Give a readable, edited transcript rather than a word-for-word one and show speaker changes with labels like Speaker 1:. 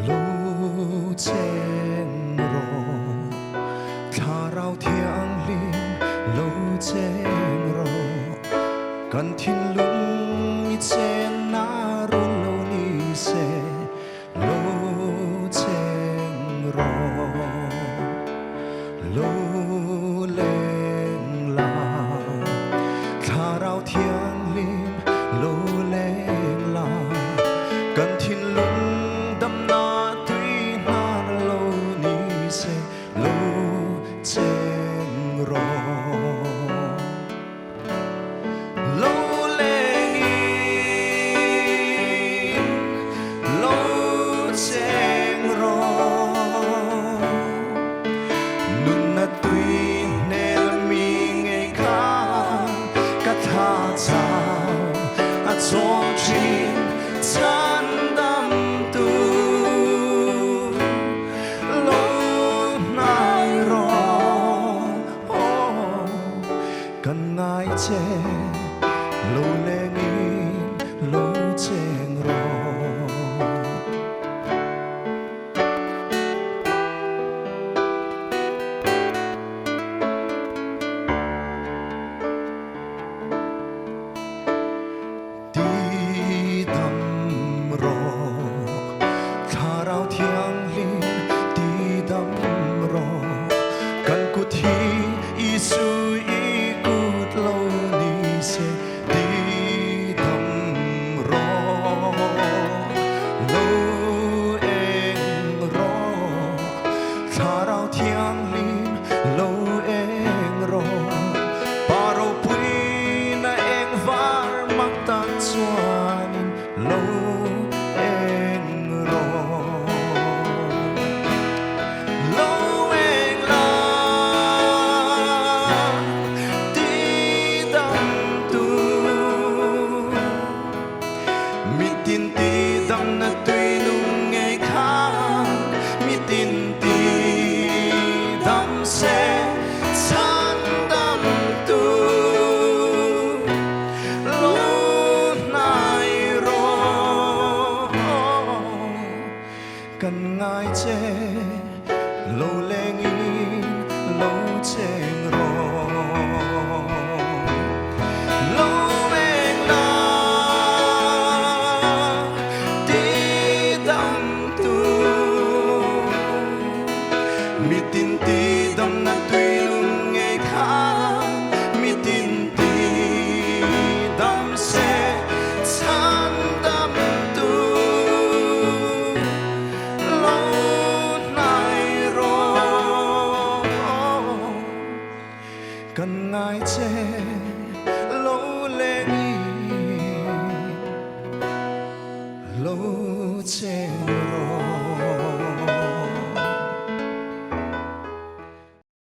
Speaker 1: 路渐弱，他绕天灵路渐弱，กันทิ้งลุงเจนารุนโลนิเซโลเจงรอโลเลงลาถ้าเราเทียงลิมโลเลงลากันทิ้งลุงดำนาตุยนาโลนิเซโลเจงรอ从今参ดำตูโลนายรอกันง่ายเจโลเลงีโลเจงรอกันกุทีอีสุอีกุดโลนิเซดีดำรอโลเองรอถ้าเราเที่ยงลิมโลเองรอปาเราปุยนาเองวาร์มักตัดสวานินโลเองรอtin ti dam na tui lung ngay khang mi tin ti dam se chan dam tu lo nai ro kan ngai che lo leng in lo cheng ro